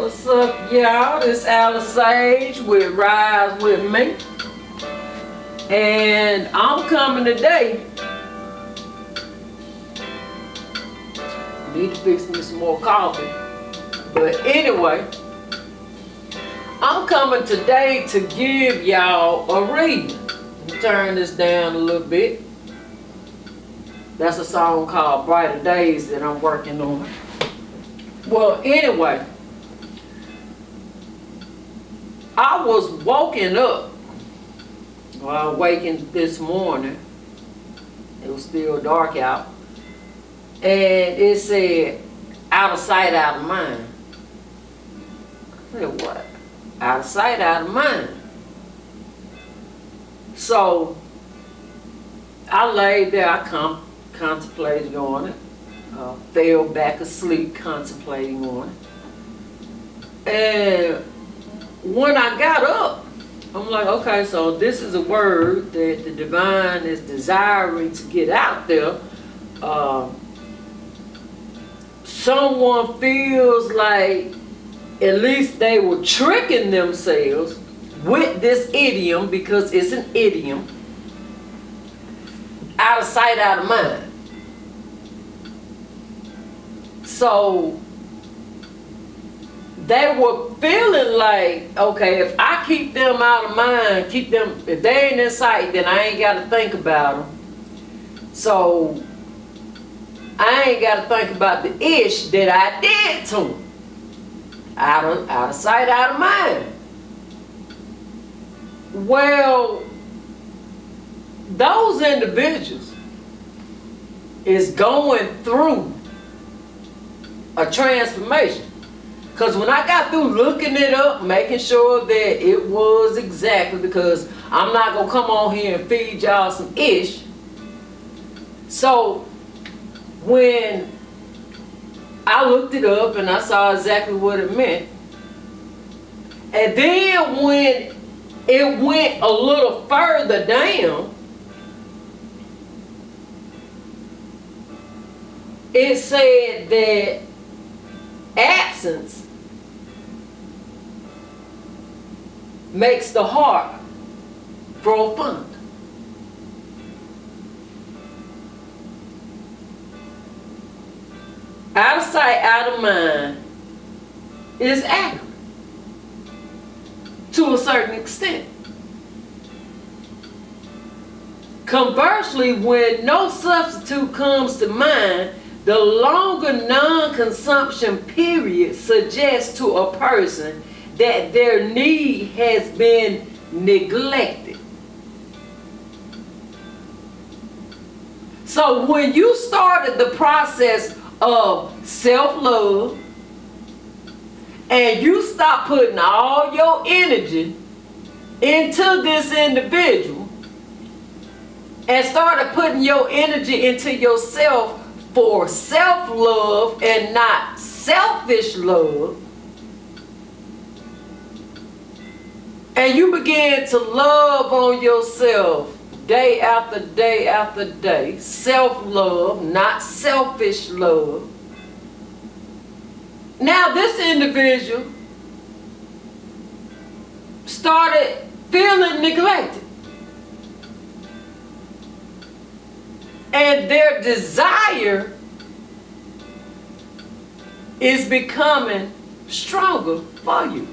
What's up, y'all? This Alice Sage with Rise With Me. And I'm coming today. Need to fix me some more coffee. But anyway, I'm coming today to give y'all a reading. Let me turn this down a little bit. That's a song called Brighter Days that I'm working on. Well, anyway, I was woken up. Well, I awakened this morning. It was still dark out. And it said, out of sight, out of mind. I said, what? Out of sight, out of mind. So, I laid there, I contemplated on it. Fell back asleep contemplating on it. And when I got up, I'm like, okay, so this is a word that the Divine is desiring to get out there. Someone feels like at least they were tricking themselves with this idiom, because it's an idiom. Out of sight, out of mind. So they were feeling like, okay, if I keep them out of mind, keep them, if they ain't in sight, then I ain't got to think about them. So I ain't got to think about the ish that I did to them. Out of sight, out of mind. Well, those individuals is going through a transformation. Because when I got through looking it up, making sure that it was exactly, because I'm not going to come on here and feed y'all some ish. So when I looked it up and I saw exactly what it meant, and then when it went a little further down, it said that absence makes the heart grow fond. Out of sight, out of mind is accurate to a certain extent. Conversely, when no substitute comes to mind, the longer non-consumption period suggests to a person that their need has been neglected. So when you started the process of self-love and you stop putting all your energy into this individual and started putting your energy into yourself for self-love and not selfish love, and you begin to love on yourself day after day after day, self-love, not selfish love. Now this individual started feeling neglected. And their desire is becoming stronger for you.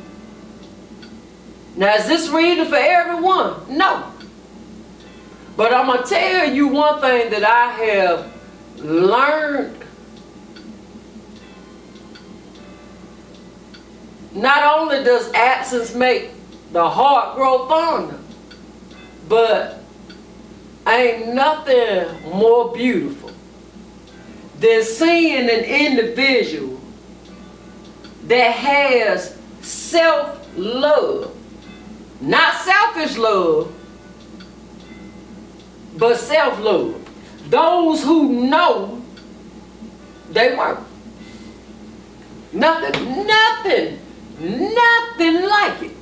Now, is this reading for everyone? No. But I'm going to tell you one thing that I have learned. Not only does absence make the heart grow fonder, but ain't nothing more beautiful than seeing an individual that has self-love. Not selfish love, but self-love. Those who know they work. Nothing like it.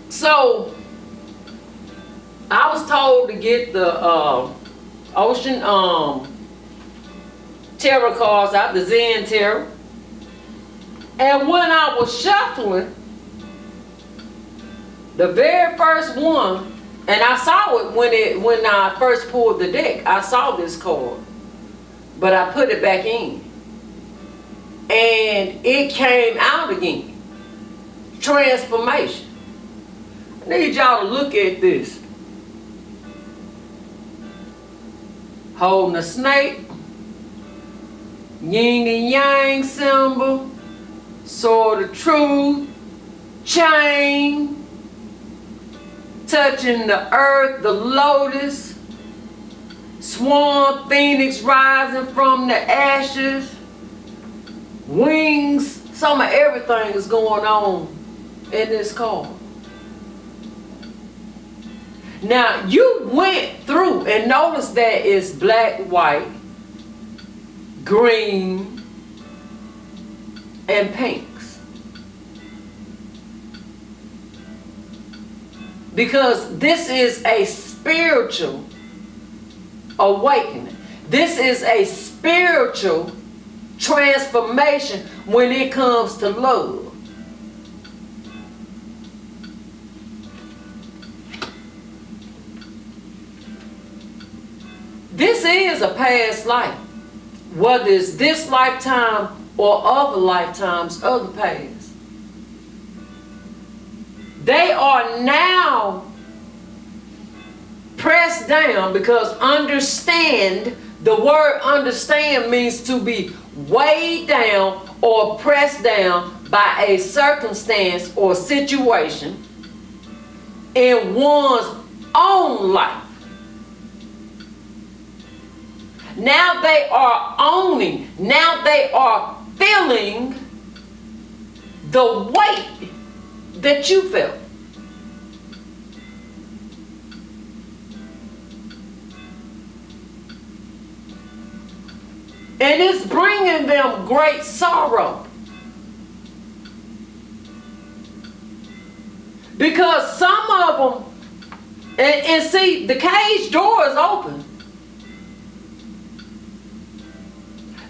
So I was told to get the ocean tarot cards out, the Zen tarot. And when I was shuffling, the very first one, and I saw it when I first pulled the deck, I saw this card, but I put it back in. And it came out again. Transformation. I need y'all to look at this. Holding a snake, yin and yang symbol, sword of truth, chain, touching the earth, the lotus, swan, phoenix rising from the ashes, wings. Some of everything is going on in this card. Now you went through and noticed that it's black, white, green, and pinks. Because this is a spiritual awakening. This is a spiritual transformation when it comes to love. This is a past life, whether it's this lifetime or other lifetimes of the past. They are now pressed down, because understand, the word understand means to be weighed down or pressed down by a circumstance or situation in one's own life. Now they are owning, now they are feeling the weight that you felt. And it's bringing them great sorrow. Because some of them, and see, the cage door is open.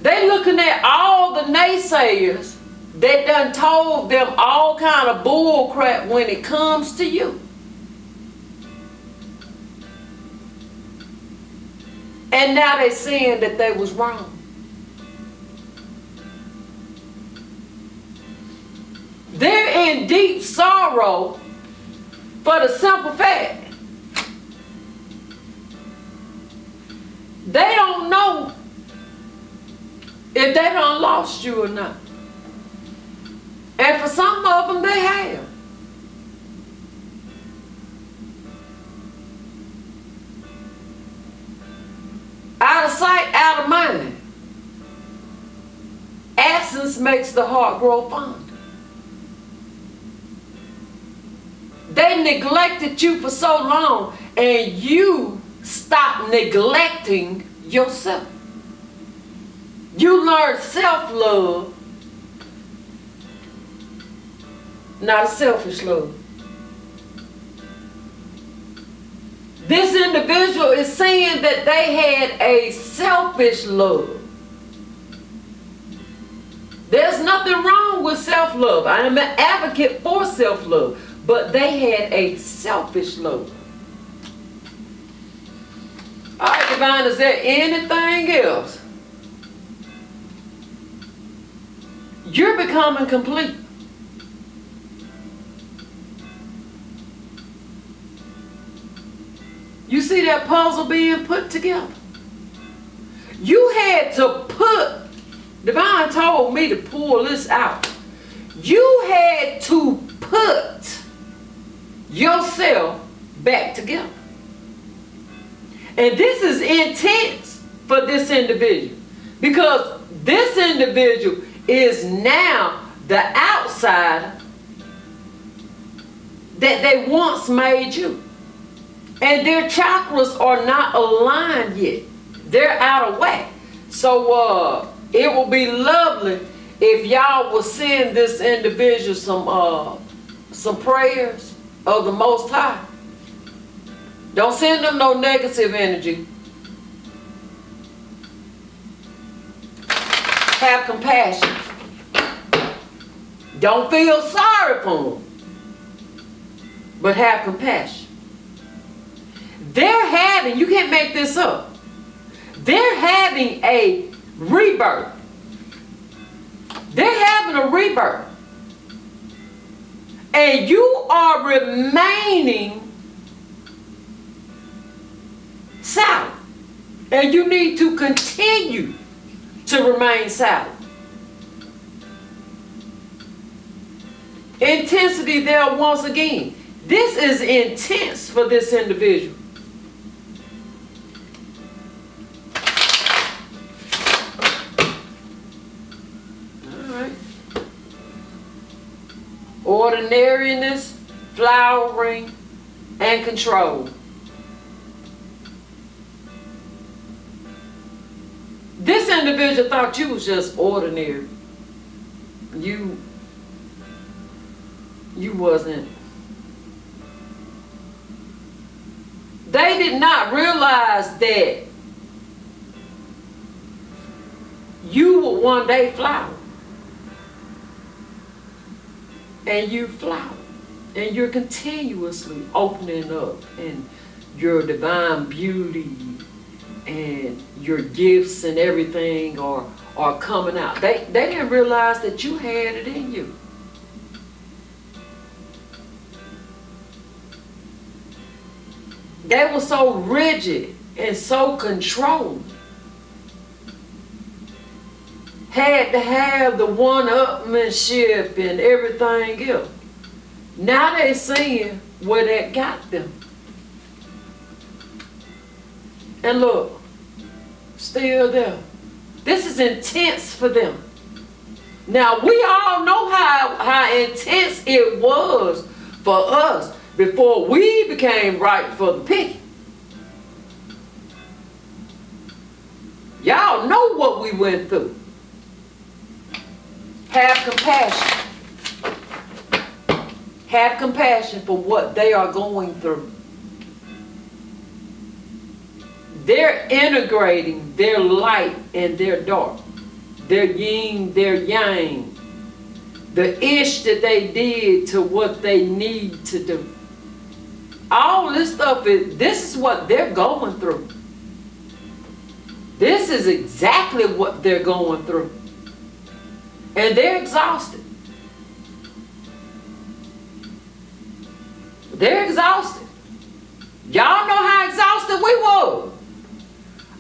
They looking at all the naysayers that done told them all kind of bull crap when it comes to you. And now they saying that they was wrong. They're in deep sorrow for the simple fact they don't know if they done lost you or not. And for some of them, they have. Out of sight, out of mind. Absence makes the heart grow fond. They neglected you for so long, and you stopped neglecting yourself. You learned self-love, not a selfish love. This individual is saying that they had a selfish love. There's nothing wrong with self-love. I am an advocate for self-love. But they had a selfish love. All right, Devine, is there anything else? You're becoming complete. You see that puzzle being put together? You had to put, Devine told me to pull this out. You had to put yourself back together. And this is intense for this individual, because this individual is now the outsider that they once made you. And their chakras are not aligned yet. They're out of whack. So it will be lovely if y'all will send this individual some prayers of the Most High. Don't send them no negative energy. Have compassion. Don't feel sorry for them, but have compassion. They're having, you can't make this up, they're having a rebirth. They're having a rebirth. And you are remaining silent. And you need to continue to remain silent. Intensity there once again. This is intense for this individual. Alright. Ordinariness, flowering, and control. This individual thought you was just ordinary. You wasn't. They did not realize that you would one day flower. And you flower. And you're continuously opening up. And your divine beauty and your gifts and everything are coming out. They didn't realize that you had it in you. They were so rigid and so controlled. Had to have the one-upmanship and everything else. Now they seeing where that got them. And look, still there. This is intense for them. Now we all know how intense it was for us before we became ripe for the picking. Y'all know what we went through. Have compassion. Have compassion for what they are going through. They're integrating their light and their dark. Their yin, their yang. The ish that they did to what they need to do. All this stuff this is what they're going through. This is exactly what they're going through. And they're exhausted. They're exhausted. Y'all know how exhausted we were.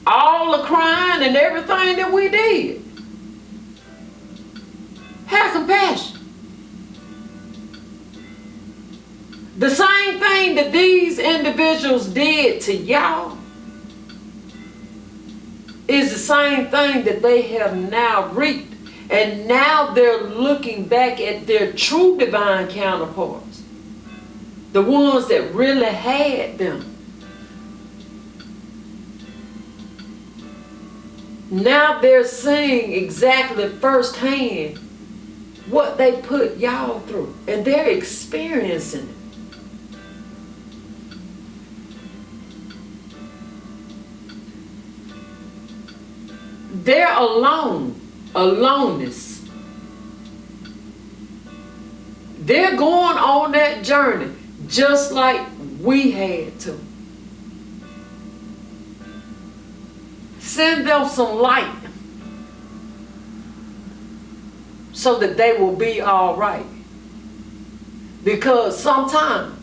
All the crying and everything that we did. Have compassion. The same thing that these individuals did to y'all is the same thing that they have now reaped. And now they're looking back at their true divine counterparts. The ones that really had them. Now they're seeing exactly firsthand what they put y'all through. And they're experiencing it. They're alone. Aloneness. They're going on that journey just like we had to. Send them some light so that they will be all right. Because sometimes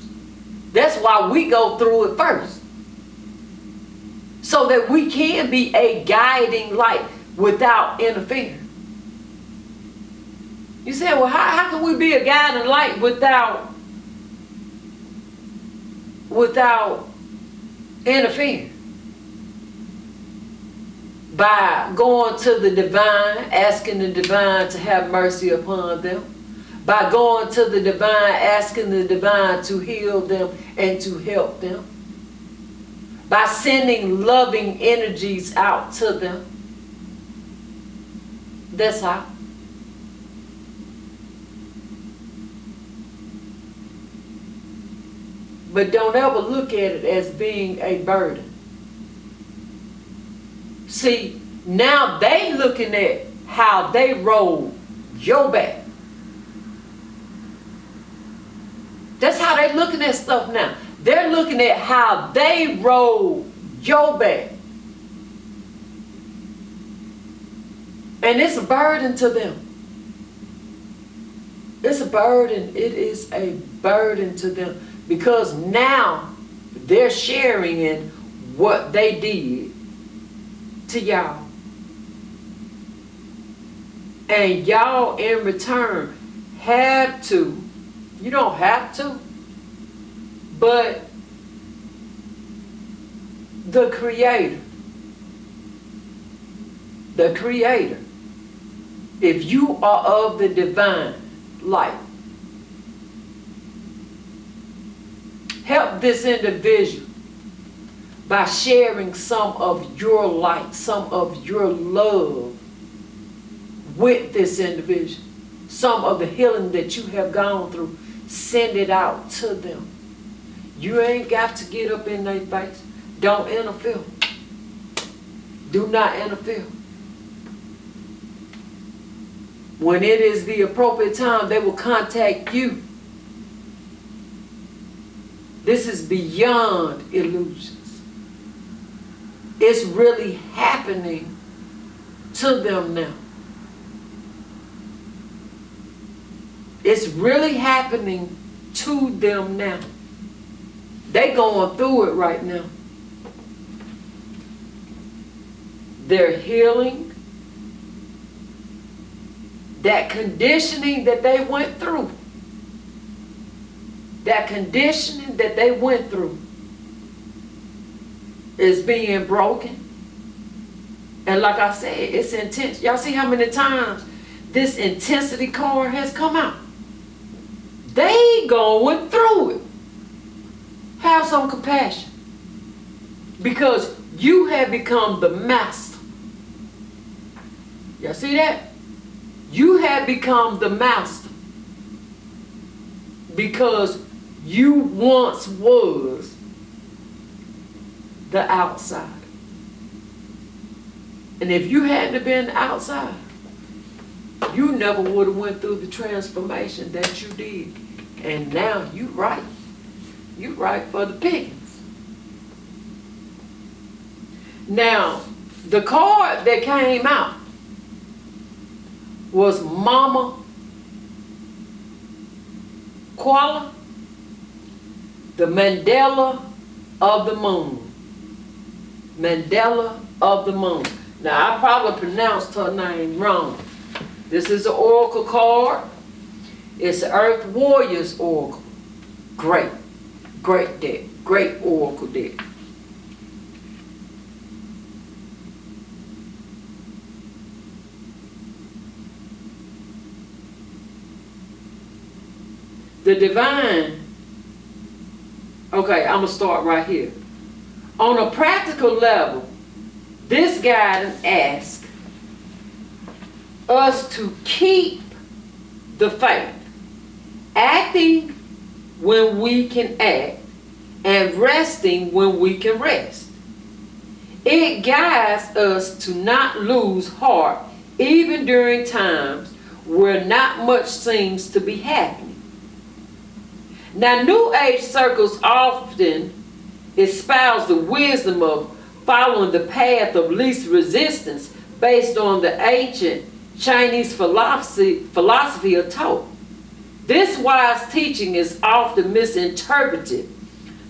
that's why we go through it first. So that we can be a guiding light without interfering. You say, well, how can we be a guiding light without interfering? By going to the divine, asking the divine to have mercy upon them. By going to the divine, asking the divine to heal them and to help them. By sending loving energies out to them. That's how. But don't ever look at it as being a burden. See, now they looking at how they roll your back. That's how they're looking at stuff now. They're looking at how they roll your back. And it's a burden to them. It's a burden. It is a burden to them. Because now they're sharing in what they did to y'all. And y'all in return have to, you don't have to, but the Creator, if you are of the divine light, help this individual by sharing some of your light, some of your love with this individual. Some of the healing that you have gone through, send it out to them. You ain't got to get up in their face. Don't interfere. Do not interfere. When it is the appropriate time, they will contact you. This is beyond illusions. It's really happening to them now. It's really happening to them now. They going through it right now. They're healing that conditioning that they went through. That conditioning that they went through is being broken. And like I said, it's intense. Y'all see how many times this intensity card has come out? They going through it. Have some compassion. Because you have become the master. Y'all see that? You have become the master. Because you once was the outside. And if you hadn't been outside, you never would have went through the transformation that you did. And now you right. You right for the pickings. Now, the card that came out was Mama Koala, the Mandela of the Moon. Mandela of the Moon. Now, I probably pronounced her name wrong. This is an oracle card. It's the Earth Warriors Oracle. Great. Great deck. Great oracle deck. The divine. Okay, I'm going to start right here. On a practical level, this guidance asks us to keep the faith, acting when we can act, and resting when we can rest. It guides us to not lose heart even during times where not much seems to be happening. Now, New Age circles often espouse the wisdom of following the path of least resistance based on the ancient Chinese philosophy of TOTALY. This wise teaching is often misinterpreted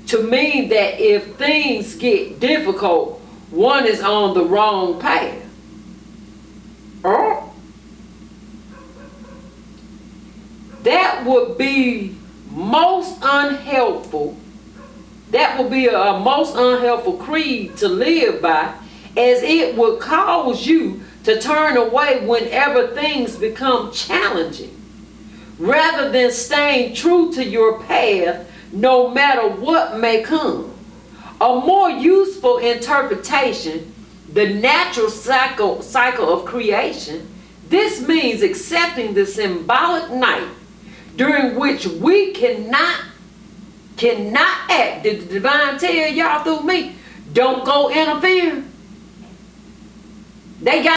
to mean that if things get difficult, one is on the wrong path. That would be most unhelpful. That would be a most unhelpful creed to live by, as it would cause you to turn away whenever things become challenging, rather than staying true to your path no matter what may come. A more useful interpretation, the natural cycle of creation, this means accepting the symbolic night during which we cannot act. Did the divine tell y'all through me? Don't go interfere. They got